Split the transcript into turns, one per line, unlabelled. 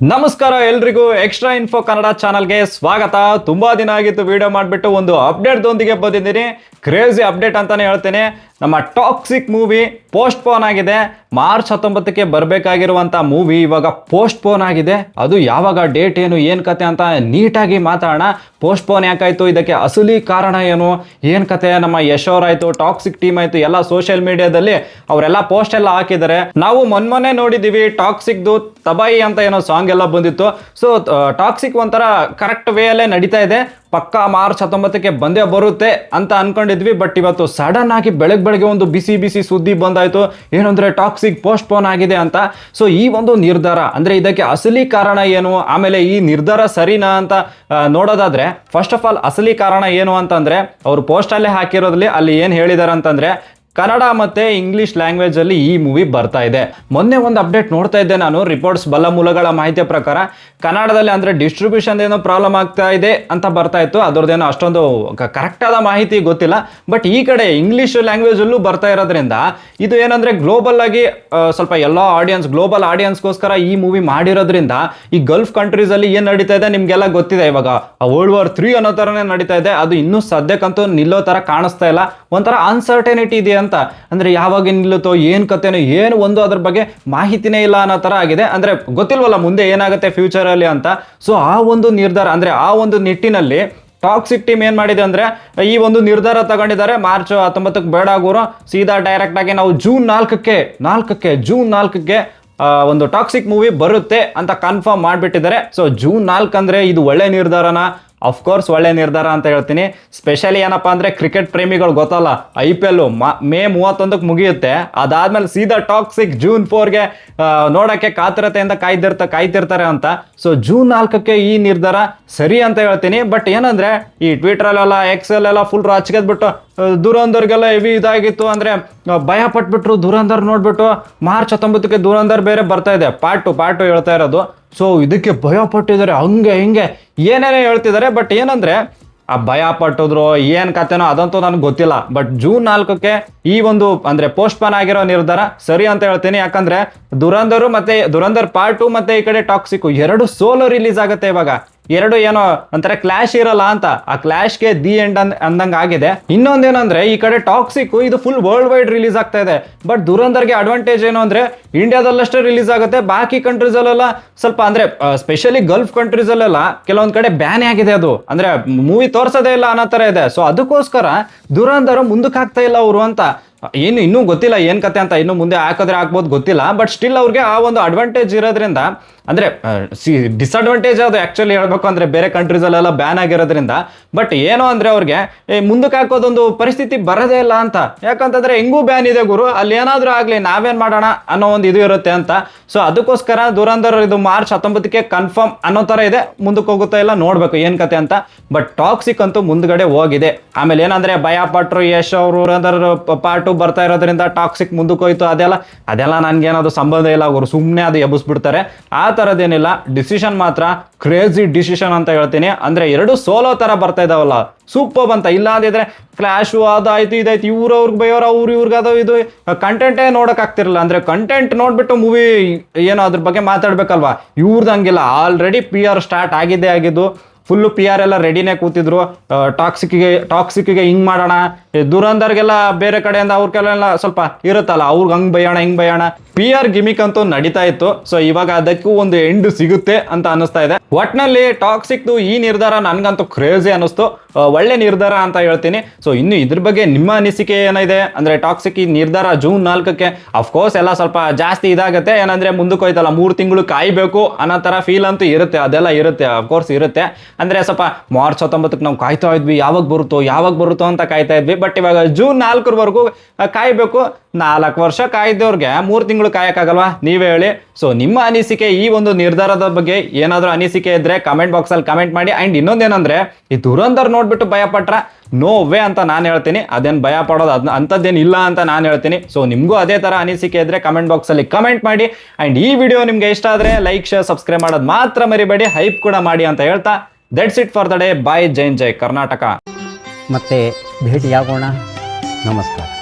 ನಮಸ್ಕಾರ ಎಲ್ರಿಗೂ extra info Kannada ಚಾನಲ್ಗೆ ಸ್ವಾಗತ. ತುಂಬಾ ದಿನ ಆಗಿತ್ತು ವಿಡಿಯೋ ಮಾಡಿಬಿಟ್ಟು ಒಂದು ಅಪ್ಡೇಟ್ ದೊಂದಿಗೆ ಬಂದಿದ್ದೀನಿ. ಕ್ರೇಜಿ ಅಪ್ಡೇಟ್ ಅಂತಾನೆ ಹೇಳ್ತೇನೆ. ನಮ್ಮ ಟಾಕ್ಸಿಕ್ ಮೂವಿ ಪೋಸ್ಟ್ ಪೋನ್ ಆಗಿದೆ. ಮಾರ್ಚ್ 19ಕ್ಕೆ ಬರಬೇಕಾಗಿರುವಂಥ ಮೂವಿ ಇವಾಗ ಪೋಸ್ಟ್ ಪೋನ್ ಆಗಿದೆ. ಅದು ಯಾವಾಗ, ಡೇಟ್ ಏನು ಕತೆ ಅಂತ ನೀಟಾಗಿ ಮಾತಾಡೋಣ. ಪೋಸ್ಟ್ ಪೋನ್ ಯಾಕಾಯ್ತು, ಇದಕ್ಕೆ ಅಸಲಿ ಕಾರಣ ಏನು ಕತೆ, ನಮ್ಮ ಯಶ್ ಅವರಾಯ್ತು, ಟಾಕ್ಸಿಕ್ ಟೀಮ್ ಆಯ್ತು, ಎಲ್ಲ ಸೋಷಿಯಲ್ ಮೀಡಿಯಾದಲ್ಲಿ ಅವರೆಲ್ಲ ಪೋಸ್ಟ್ ಎಲ್ಲ ಹಾಕಿದ್ದಾರೆ. ನಾವು ಮೊನ್ನೆ ನೋಡಿದ್ದೀವಿ ಟಾಕ್ಸಿಕ್ದು ತಬಾಯಿ ಅಂತ ಏನೋ ಸಾಂಗ್ ಎಲ್ಲ ಬಂದಿತ್ತು. ಸೊ ಟಾಕ್ಸಿಕ್ ಒಂಥರ ಕರೆಕ್ಟ್ ವೇ ಅಲ್ಲೇ ನಡೀತಾ ಇದೆ. ಪಕ್ಕಾ ಮಾರ್ಚ್ 19ಕ್ಕೆ ಬಂದೇ ಬರುತ್ತೆ ಅಂತ ಅನ್ಕೊಂಡಿದ್ವಿ. ಬಟ್ ಇವತ್ತು ಸಡನ್ ಆಗಿ ಬೆಳಗ್ಗೆ ಒಂದು ಬಿಸಿ ಸುದ್ದಿ ಬಂದಾಯ್ತು. ಏನಂದ್ರೆ ಟಾಕ್ಸಿಕ್ ಪೋಸ್ಟ್ ಪೋನ್ ಆಗಿದೆ ಅಂತ. ಸೊ ಈ ಒಂದು ನಿರ್ಧಾರ ಅಂದ್ರೆ ಇದಕ್ಕೆ ಅಸಲಿ ಕಾರಣ ಏನು, ಆಮೇಲೆ ಈ ನಿರ್ಧಾರ ಸರಿನಾ ಅಂತ ನೋಡೋದಾದ್ರೆ, ಫಸ್ಟ್ ಆಫ್ ಆಲ್ ಅಸಲಿ ಕಾರಣ ಏನು ಅಂತಂದ್ರೆ, ಅವರು ಪೋಸ್ಟ್ ಅಲ್ಲೇ ಹಾಕಿರೋದ್ರಲ್ಲಿ ಅಲ್ಲಿ ಏನ್ ಹೇಳಿದಾರೆ ಅಂತಂದ್ರೆ, ಕನ್ನಡ ಮತ್ತೆ ಇಂಗ್ಲಿಷ್ ಲ್ಯಾಂಗ್ವೇಜ್ ಅಲ್ಲಿ ಈ ಮೂವಿ ಬರ್ತಾ ಇದೆ. ಮೊನ್ನೆ ಒಂದು ಅಪ್ಡೇಟ್ ನೋಡ್ತಾ ಇದ್ದೆ ನಾನು, ರಿಪೋರ್ಟ್ಸ್ ಬಲ್ಲ ಮೂಲಗಳ ಮಾಹಿತಿಯ ಪ್ರಕಾರ ಕನ್ನಡದಲ್ಲಿ ಅಂದ್ರೆ ಡಿಸ್ಟ್ರಿಬ್ಯೂಷನ್ ಏನೋ ಪ್ರಾಬ್ಲಮ್ ಆಗ್ತಾ ಇದೆ ಅಂತ ಬರ್ತಾ ಇತ್ತು. ಅದ್ರದ್ದೇನೋ ಅಷ್ಟೊಂದು ಕರೆಕ್ಟ್ ಆದ ಮಾಹಿತಿ ಗೊತ್ತಿಲ್ಲ. ಬಟ್ ಈ ಕಡೆ ಇಂಗ್ಲಿಷ್ ಲ್ಯಾಂಗ್ವೇಜ್ ಅಲ್ಲೂ ಬರ್ತಾ ಇರೋದ್ರಿಂದ ಇದು ಏನಂದ್ರೆ ಗ್ಲೋಬಲ್ ಆಗಿ ಸ್ವಲ್ಪ ಎಲ್ಲ ಆಡಿಯನ್ಸ್, ಗ್ಲೋಬಲ್ ಆಡಿಯನ್ಸ್ಗೋಸ್ಕರ ಈ ಮೂವಿ ಮಾಡಿರೋದ್ರಿಂದ ಈ ಗಲ್ಫ್ ಕಂಟ್ರೀಸ್ ಅಲ್ಲಿ ಏನ್ ನಡೀತಾ ಇದೆ ನಿಮ್ಗೆಲ್ಲ ಗೊತ್ತಿದೆ. ಇವಾಗ ವರ್ಲ್ಡ್ ವಾರ್ 3 ಅನ್ನೋ ತರನೇ ನಡೀತಾ ಇದೆ. ಅದು ಇನ್ನೂ ಸದ್ಯಕ್ಕಂತೂ ನಿಲ್ಲೋ ತರ ಕಾಣಿಸ್ತಾ ಇಲ್ಲ. ಒಂಥರ ಅನ್ಸರ್ಟನಿಟಿ ಇದೆ ಅಂತ. ಅಂದ್ರೆ ಯಾವಾಗ ನಿಲ್ಲುತ್ತೋ, ಏನ್ ಕತೆನೋ, ಏನು ಒಂದು ಅದ್ರ ಬಗ್ಗೆ ಮಾಹಿತಿನೇ ಇಲ್ಲ ಅನ್ನೋ ತರ ಆಗಿದೆ. ಅಂದ್ರೆ ಗೊತ್ತಿಲ್ವಲ್ಲ ಮುಂದೆ ಏನಾಗುತ್ತೆ ಫ್ಯೂಚರ್ ಅಲ್ಲಿ ಅಂತ. ಸೊ ಆ ಒಂದು ನಿರ್ಧಾರ ಅಂದ್ರೆ ಆ ಒಂದು ನಿಟ್ಟಿನಲ್ಲಿ ಟಾಕ್ಸಿಕ್ ಟೀಮ್ ಏನ್ ಮಾಡಿದೆ ಅಂದ್ರೆ ಈ ಒಂದು ನಿರ್ಧಾರ ತಗೊಂಡಿದ್ದಾರೆ. ಮಾರ್ಚ್ 19ಕ್ಕೆ ಬೇಡ ಗುರು, ಸೀದಾ ಡೈರೆಕ್ಟ್ ಆಗಿ ನಾವು ಜೂನ್ 4ಕ್ಕೆ ಒಂದು ಟಾಕ್ಸಿಕ್ ಮೂವಿ ಬರುತ್ತೆ ಅಂತ ಕನ್ಫರ್ಮ್ ಮಾಡಿಬಿಟ್ಟಿದ್ದಾರೆ. ಸೊ ಜೂನ್ 4 ಅಂದ್ರೆ ಇದು ಒಳ್ಳೆ ನಿರ್ಧಾರನ? ಅಫ್ಕೋರ್ಸ್ ಒಳ್ಳೆ ನಿರ್ಧಾರ ಅಂತ ಹೇಳ್ತೀನಿ. ಸ್ಪೆಷಲಿ ಏನಪ್ಪ ಅಂದರೆ ಕ್ರಿಕೆಟ್ ಪ್ರೇಮಿಗಳು ಗೊತ್ತಲ್ಲ, IPL ಮೇ 31ಕ್ಕೆ ಮುಗಿಯುತ್ತೆ. ಅದಾದ್ಮೇಲೆ ಸೀದಾ ಟಾಕ್ಸಿಕ್ ಜೂನ್ 4ಗೆ ನೋಡೋಕ್ಕೆ ಕಾತರತೆಯಿಂದ ಕಾಯ್ತಿರ್ತಾರೆ ಅಂತ. ಸೊ ಜೂನ್ 4ಕ್ಕೆ ಈ ನಿರ್ಧಾರ ಸರಿ ಅಂತ ಹೇಳ್ತೀನಿ. ಬಟ್ ಏನಂದ್ರೆ ಈ ಟ್ವಿಟರಲ್ಲೆಲ್ಲ ಎಕ್ಸೆಲ್ಲ ಫುಲ್ ರಾಜಕೀಯದ್ಬಿಟ್ಟು ದುರಂದರ್ಗೆಲ್ಲ ಹೆವಿ ಇದಾಗಿತ್ತು. ಅಂದ್ರೆ ಭಯ ಪಟ್ಬಿಟ್ರು ದುರಂದರ್ ನೋಡ್ಬಿಟ್ಟು. ಮಾರ್ಚ್ 19ಕ್ಕೆ ದುರಂದರ್ ಬೇರೆ ಬರ್ತಾ ಇದೆ, ಪಾರ್ಟ್ 2 ಹೇಳ್ತಾ ಇರೋದು. ಸೊ ಇದಕ್ಕೆ ಭಯ ಪಟ್ಟಿದ್ದಾರೆ, ಹಂಗೆ ಹಿಂಗೆ ಏನೇನೋ ಹೇಳ್ತಿದ್ದಾರೆ. ಬಟ್ ಏನಂದ್ರೆ ಆ ಭಯ ಪಟ್ಟಿದ್ರು ಏನ್ ಕತೆನೋ ಅದಂತೂ ನನಗೆ ಗೊತ್ತಿಲ್ಲ. ಬಟ್ ಜೂನ್ 4ಕ್ಕೆ ಈ ಒಂದು ಅಂದ್ರೆ ಪೋಸ್ಟ್ ಪೋನ್ ಆಗಿರೋ ನಿರ್ಧಾರ ಸರಿ ಅಂತ ಹೇಳ್ತೀನಿ. ಯಾಕಂದ್ರೆ ದುರಂದರ್ ಪಾರ್ಟ್ 2 ಮತ್ತೆ ಈ ಕಡೆ ಟಾಕ್ಸಿಕ್ 2 ಸೋಲೋ ರಿಲೀಸ್ ಆಗುತ್ತೆ. ಇವಾಗ 2 ಏನೋ ಒಂಥರ ಕ್ಲಾಶ್ ಇರಲ್ಲ ಅಂತ, ಆ ಕ್ಲಾಶ್ಗೆ ದಿ ಎಂಡ್ ಅಂದಂಗೆ ಆಗಿದೆ. ಇನ್ನೊಂದೇನಂದ್ರೆ ಈ ಕಡೆ ಟಾಕ್ಸಿಕ್ ಇದು ಫುಲ್ ವರ್ಲ್ಡ್ ವೈಡ್ ರಿಲೀಸ್ ಆಗ್ತಾ ಇದೆ. ಬಟ್ ದುರಂದರ್ಗೆ ಅಡ್ವಾಂಟೇಜ್ ಏನು ಅಂದ್ರೆ ಇಂಡಿಯಾದಲ್ಲಷ್ಟೇ ರಿಲೀಸ್ ಆಗುತ್ತೆ. ಬಾಕಿ ಕಂಟ್ರೀಸ್ ಅಲ್ಲೆಲ್ಲ ಸ್ವಲ್ಪ ಅಂದ್ರೆ ಸ್ಪೆಷಲಿ ಗಲ್ಫ್ ಕಂಟ್ರೀಸ್ ಅಲ್ಲೆಲ್ಲ ಕೆಲವೊಂದ್ ಕಡೆ ಬ್ಯಾನ್ ಆಗಿದೆ. ಅದು ಅಂದ್ರೆ ಮೂವಿ ತೋರ್ಸೋದೇ ಇಲ್ಲ ಅನ್ನೋ ತರ ಇದೆ. ಸೊ ಅದಕ್ಕೋಸ್ಕರ ದುರಂದರ್ ಮುಂದಕ್ಕೆ ಆಗ್ತಾ ಇಲ್ಲ ಅವರು ಅಂತ. ಇನ್ನೂ ಗೊತ್ತಿಲ್ಲ ಏನ್ ಕತೆ ಅಂತ, ಇನ್ನು ಮುಂದೆ ಹಾಕಿದ್ರೆ ಹಾಕ್ಬೋದು ಗೊತ್ತಿಲ್ಲ. ಬಟ್ ಸ್ಟಿಲ್ ಅವ್ರಿಗೆ ಆ ಒಂದು ಅಡ್ವಾಂಟೇಜ್ ಇರೋದ್ರಿಂದ, ಅಂದ್ರೆ ಡಿಸ್ಅಡ್ವಾಂಟೇಜ್ ಅದು ಆಕ್ಚುಲಿ ಹೇಳ್ಬೇಕು ಅಂದ್ರೆ ಬೇರೆ ಕಂಟ್ರೀಸ್ ಅಲ್ಲೆಲ್ಲ ಬ್ಯಾನ್ ಆಗಿರೋದ್ರಿಂದ. ಬಟ್ ಏನೋ ಅಂದ್ರೆ ಅವ್ರಿಗೆ ಮುಂದಕ್ಕೆ ಹಾಕೋದೊಂದು ಪರಿಸ್ಥಿತಿ ಬರೋದೇ ಇಲ್ಲ ಅಂತ. ಯಾಕಂತಂದ್ರೆ ಹೆಂಗೂ ಬ್ಯಾನ್ ಇದೆ ಗುರು, ಅಲ್ಲಿ ಏನಾದ್ರೂ ಆಗ್ಲಿ ನಾವೇನ್ ಮಾಡೋಣ ಅನ್ನೋ ಒಂದು ಇದು ಇರುತ್ತೆ ಅಂತ. ಸೊ ಅದಕ್ಕೋಸ್ಕರ ದುರಂದರ್ ಇದು ಮಾರ್ಚ್ 19ಕ್ಕೆ ಕನ್ಫರ್ಮ್ ಅನ್ನೋ ತರ ಇದೆ. ಮುಂದಕ್ಕೆ ಹೋಗುತ್ತಾ ಇಲ್ಲ ನೋಡ್ಬೇಕು ಏನ್ ಕತೆ ಅಂತ. ಬಟ್ ಟಾಕ್ಸಿಕ್ ಅಂತೂ ಮುಂದ್ಗಡೆ ಹೋಗಿದೆ. ಆಮೇಲೆ ಏನಂದ್ರೆ ಭಯ ಪಟ್ರು ಯಶ್ ಅವರು ದುರಂದರ್ ಪಾರ್ಟ್ 2 ಬರ್ತಾ ಇರೋದ್ರಿಂದ ಟಾಕ್ಸಿಕ್ ಮುಂದಕ್ಕೆ ಹೋಯ್ತು. ಅದೆಲ್ಲ ನನ್ಗೇನದು ಸಂಬಂಧ ಇಲ್ಲ, ಅವರು ಸುಮ್ಮನೆ ಅದು ಎಬ್ಬಿಸ್ಬಿಡ್ತಾರೆ. ಆ ಥರದ್ದೇನಿಲ್ಲ. ಡಿಸಿಷನ್ ಮಾತ್ರ ಕ್ರೇಜಿ ಡಿಸಿಷನ್ ಅಂತ ಹೇಳ್ತೀನಿ. ಅಂದ್ರೆ 2 ಸೋಲೋ ತರ ಬರ್ತಾ ಇದಾವಲ್ಲ, ಸೂಪರ್ ಅಂತ. ಇಲ್ಲ ಅಂದಿದ್ರೆ ಕ್ಲಾಶು ಅದಾಯ್ತು ಇದಾಯ್ತು, ಇವ್ರಿಗೆ ಬೈಯೋರು ಇವ್ರಿಗೆ ಅದು ಇದು ಕಂಟೆಂಟೇ ನೋಡಕ್ ಆಗ್ತಿರಲ್ಲ. ಅಂದ್ರೆ ಕಂಟೆಂಟ್ ನೋಡ್ಬಿಟ್ಟು ಮೂವಿ ಏನೋ ಅದ್ರ ಬಗ್ಗೆ ಮಾತಾಡ್ಬೇಕಲ್ವಾ. ಇವ್ರದ್ದು ಹಂಗಿಲ್ಲ, ಆಲ್ರೆಡಿ PR ಸ್ಟಾರ್ಟ್ ಆಗಿದ್ದು. ಫುಲ್ಲು PR ಎಲ್ಲ ರೆಡಿನೇ ಕೂತಿದ್ರು. ಟಾಕ್ಸಿಕ್ಗೆ ಹಿಂಗ್ ಮಾಡೋಣ, ದುರಂದರ್ಗೆಲ್ಲ ಬೇರೆ ಕಡೆಯಿಂದ ಅವ್ರಿಗೆಲ್ಲ ಸ್ವಲ್ಪ ಇರುತ್ತಲ್ಲ, ಅವ್ರಿಗೆ ಹಂಗ್ ಬೈಯೋಣ ಹಿಂಗ್ ಬೈಯೋಣ, PR ಗಿಮಿಕ್ ಅಂತೂ ನಡೀತಾ ಇತ್ತು. ಸೊ ಇವಾಗ ಅದಕ್ಕೂ ಒಂದು ಎಂಡ್ ಸಿಗುತ್ತೆ ಅಂತ ಅನಿಸ್ತಾ ಇದೆ. ಒಟ್ನಲ್ಲಿ ಟಾಕ್ಸಿಕ್ದು ಈ ನಿರ್ಧಾರ ನನ್ಗಂತೂ ಕ್ರೇಜಿ ಅನ್ನಿಸ್ತು, ಒಳ್ಳೆ ನಿರ್ಧಾರ ಅಂತ ಹೇಳ್ತೀನಿ. ಸೊ ಇನ್ನು ಇದ್ರ ಬಗ್ಗೆ ನಿಮ್ಮ ಅನಿಸಿಕೆ ಏನಿದೆ ಅಂದ್ರೆ, ಟಾಕ್ಸಿಕ್ ಈ ನಿರ್ಧಾರ ಜೂನ್ 4ಕ್ಕೆ ಅಫ್ಕೋರ್ಸ್ ಎಲ್ಲ ಸ್ವಲ್ಪ ಜಾಸ್ತಿ ಇದಾಗುತ್ತೆ. ಏನಂದ್ರೆ ಮುಂದಕ್ಕೆ ಹೋಯ್ತಲ್ಲ, 3 ತಿಂಗಳು ಕಾಯ್ಬೇಕು ಅನ್ನೋ ತರ ಫೀಲ್ ಅಂತೂ ಇರುತ್ತೆ. ಅದೆಲ್ಲ ಇರುತ್ತೆ, ಅಫ್ಕೋರ್ಸ್ ಇರುತ್ತೆ. ಅಂದ್ರೆ ಸ್ವಲ್ಪ ಮಾರ್ಚ್ 19ಕ್ಕೆ ನಾವು ಕಾಯ್ತಾ ಇದ್ವಿ, ಯಾವಾಗ ಬರುತ್ತೋ ಅಂತ ಕಾಯ್ತಾ ಇದ್ವಿ. ಬಟ್ ಇವಾಗ ಜೂನ್ 4ರವರೆಗೂ ಕಾಯ್ಬೇಕು. 4 ವರ್ಷ ಕಾಯ್ದವ್ರಿಗೆ 3 ತಿಂಗಳು ಕಾಯಕ್ಕಾಗಲ್ವಾ, ನೀವೇ ಹೇಳಿ. ಸೊ ನಿಮ್ಮ ಅನಿಸಿಕೆ ಈ ಒಂದು ನಿರ್ಧಾರದ ಬಗ್ಗೆ ಏನಾದರೂ ಅನಿಸಿಕೆ ಇದ್ರೆ ಕಮೆಂಟ್ ಬಾಕ್ಸಲ್ಲಿ ಕಮೆಂಟ್ ಮಾಡಿ. ಅಂಡ್ ಇನ್ನೊಂದೇನಂದ್ರೆ, ಈ ದುರಂದರ್ ನೋಡ್ಬಿಟ್ಟು ಭಯ ಪಟ್ರ ನೋ ವೇ ಅಂತ ನಾನು ಹೇಳ್ತೀನಿ. ಅದೇನು ಭಯ ಪಡೋದು ಅಂಥದ್ದೇನು ಇಲ್ಲ ಅಂತ ನಾನು ಹೇಳ್ತೀನಿ. ಸೊ ನಿಮಗೂ ಅದೇ ಥರ ಅನಿಸಿಕೆ ಇದ್ರೆ ಕಮೆಂಟ್ ಬಾಕ್ಸಲ್ಲಿ ಕಮೆಂಟ್ ಮಾಡಿ. ಆ್ಯಂಡ್ ಈ ವಿಡಿಯೋ ನಿಮ್ಗೆ ಇಷ್ಟ ಆದರೆ ಲೈಕ್, ಶೇರ್, ಸಬ್ಸ್ಕ್ರೈಬ್ ಮಾಡೋದು ಮಾತ್ರ ಮರಿಬೇಡಿ. ಹೈಪ್ ಕೂಡ ಮಾಡಿ ಅಂತ ಹೇಳ್ತಾ, that's it for the day. Bye. ಜೈ ಕರ್ನಾಟಕ.
ಮತ್ತೆ ಭೇಟಿಯಾಗೋಣ. ನಮಸ್ಕಾರ.